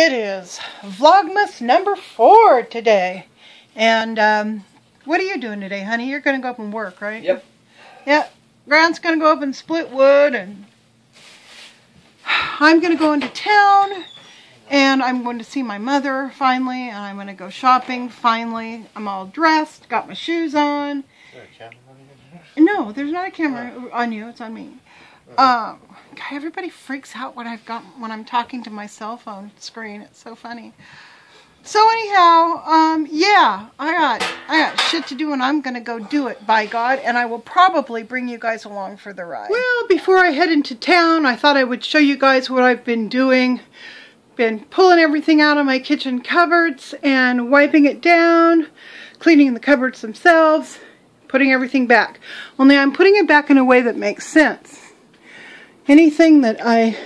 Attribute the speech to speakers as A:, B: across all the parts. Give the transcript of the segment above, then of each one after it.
A: It is Vlogmas number 4 today. And what are you doing today, honey? You're going to go up and work, right?
B: Yep.
A: Yeah. Grant's going to go up and split wood, and I'm going to go into town, and I'm going to see my mother finally, and I'm going to go shopping finally. I'm all dressed, got my shoes on.
B: Is there a camera on you?
A: No, there's not a camera on you. It's on me. Everybody freaks out when I'm talking to my cell phone screen. It's so funny. So anyhow, yeah, I got shit to do, and I'm gonna go do it, by God, and I will probably bring you guys along for the ride. Well, before I head into town, I thought I would show you guys what I've been doing. Been pulling everything out of my kitchen cupboards and wiping it down, cleaning the cupboards themselves, putting everything back. Only I'm putting it back in a way that makes sense. Anything that I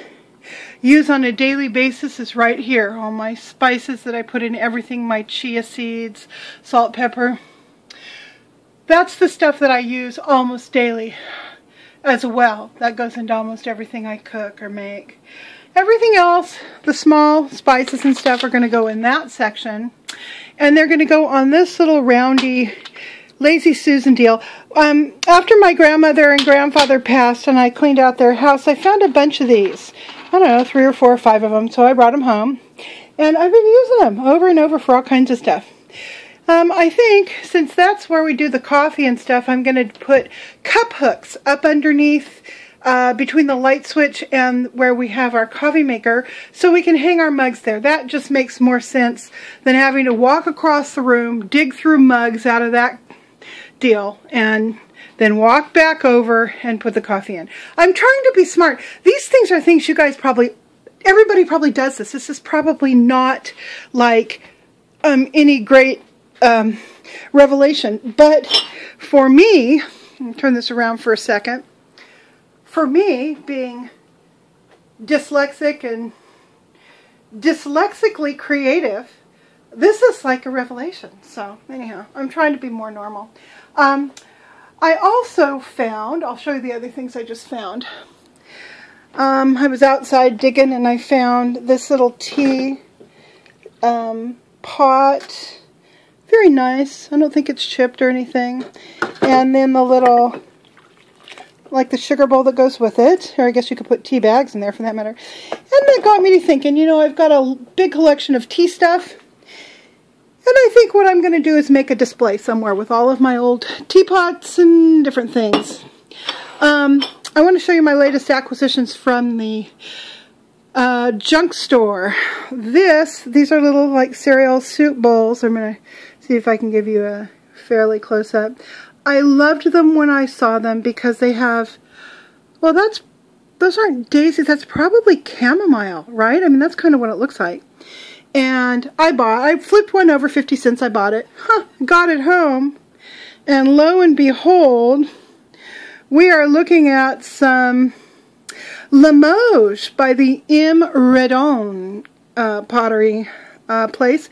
A: use on a daily basis is right here. All my spices that I put in everything, my chia seeds, salt, pepper. That's the stuff that I use almost daily as well. That goes into almost everything I cook or make. Everything else, the small spices and stuff, are going to go in that section. And they're going to go on this little roundy Lazy Susan deal. After my grandmother and grandfather passed and I cleaned out their house, I found a bunch of these. I don't know, 3 or 4 or 5 of them, so I brought them home. And I've been using them over and over for all kinds of stuff. I think, since that's where we do the coffee and stuff, I'm going to put cup hooks up underneath between the light switch and where we have our coffee maker, so we can hang our mugs there. That just makes more sense than having to walk across the room, dig through mugs out of that deal, and then walk back over and put the coffee in. I'm trying to be smart. These things are things you guys everybody probably does this. This is probably not like any great revelation, but for me, let me turn this around for a second. For me, being dyslexic and dyslexically creative, this is like a revelation. So anyhow, I'm trying to be more normal. I also found, I'll show you the other things I just found. I was outside digging and I found this little tea pot. Very nice. I don't think it's chipped or anything. And then the little, like the sugar bowl that goes with it. Or I guess you could put tea bags in there for that matter. And that got me to thinking, you know, I've got a big collection of tea stuff. And I think what I'm going to do is make a display somewhere with all of my old teapots and different things. I want to show you my latest acquisitions from the junk store. These are little like cereal soup bowls. I'm going to see if I can give you a fairly close up. I loved them when I saw them because they have, well, those aren't daisies, that's probably chamomile, right? I mean, that's kind of what it looks like. And I flipped one over 50 cents, I bought it, got it home, and lo and behold, we are looking at some Limoges by the M. Redon pottery place.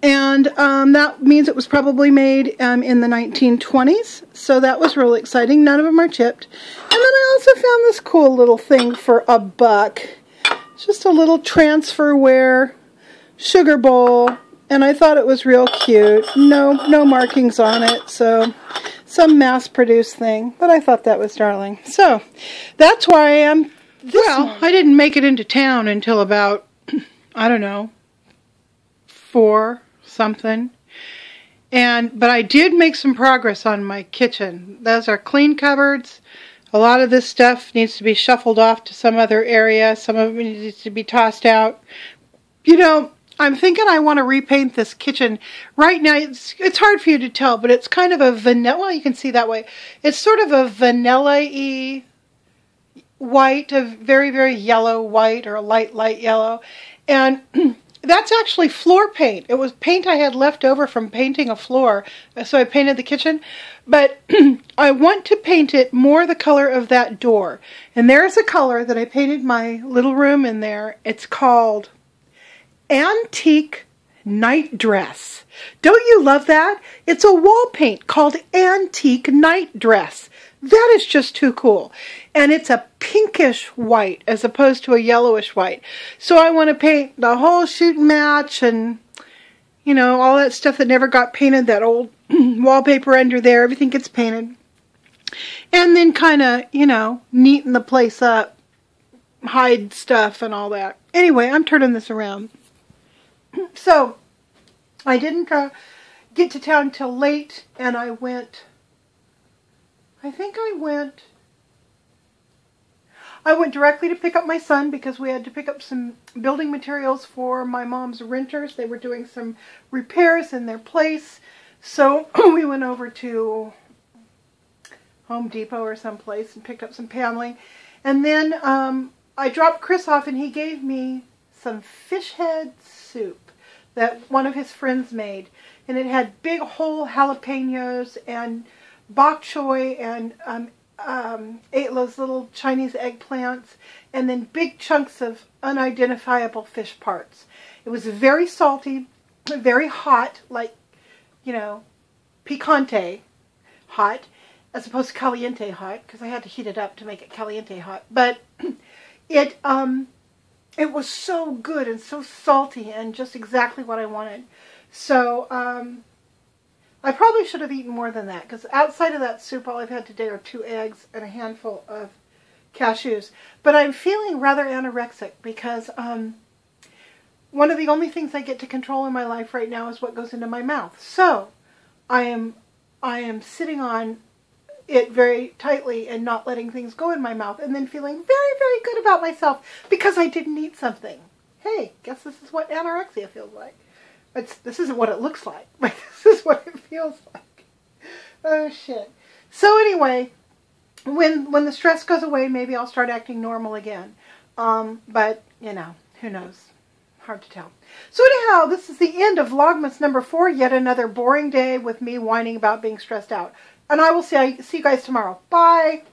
A: And that means it was probably made in the 1920s, so that was really exciting. None of them are chipped. And then I also found this cool little thing for $1. It's just a little transferware sugar bowl, and I thought it was real cute. No markings on it, so some mass-produced thing, but I thought that was darling. So that's where I am. Well, I didn't make it into town until about, I don't know, 4 something. But I did make some progress on my kitchen. Those are clean cupboards. A lot of this stuff needs to be shuffled off to some other area. Some of it needs to be tossed out. You know, I'm thinking I want to repaint this kitchen. Right now, it's hard for you to tell, but it's kind of a vanilla, well, you can see that way. It's sort of a vanilla-y white, a very, very yellow white, or a light yellow. And that's actually floor paint. It was paint I had left over from painting a floor, so I painted the kitchen. But I want to paint it more the color of that door. And there's a color that I painted my little room in there. It's called Antique Night Dress. Don't you love that? It's a wall paint called Antique Night Dress. That is just too cool. And it's a pinkish white as opposed to a yellowish white. So I want to paint the whole shoot and match and, you know, all that stuff that never got painted, that old wallpaper under there, everything gets painted. And then kind of, you know, neaten the place up, hide stuff and all that. Anyway, I'm turning this around. So, I didn't get to town till late, and I went directly to pick up my son because we had to pick up some building materials for my mom's renters. They were doing some repairs in their place. So we went over to Home Depot or someplace and picked up some paneling. And then I dropped Chris off and he gave me some fish head soup that one of his friends made. And it had big whole jalapenos and bok choy and ate those little Chinese eggplants and then big chunks of unidentifiable fish parts. It was very salty, very hot, like, you know, picante hot, as opposed to caliente hot, because I had to heat it up to make it caliente hot. But it was so good and so salty and just exactly what I wanted. So I probably should have eaten more than that, because outside of that soup, all I've had today are 2 eggs and a handful of cashews. But I'm feeling rather anorexic because one of the only things I get to control in my life right now is what goes into my mouth. So I am sitting on it very tightly and not letting things go in my mouth, and then feeling very, very good about myself because I didn't eat something. Hey, guess this is what anorexia feels like. This isn't what it looks like, but this is what it feels like. Oh, shit. So anyway, when the stress goes away, maybe I'll start acting normal again. But, you know, who knows? Hard to tell. So anyhow, this is the end of Vlogmas number 4. Yet another boring day with me whining about being stressed out. And I will see you guys tomorrow. Bye!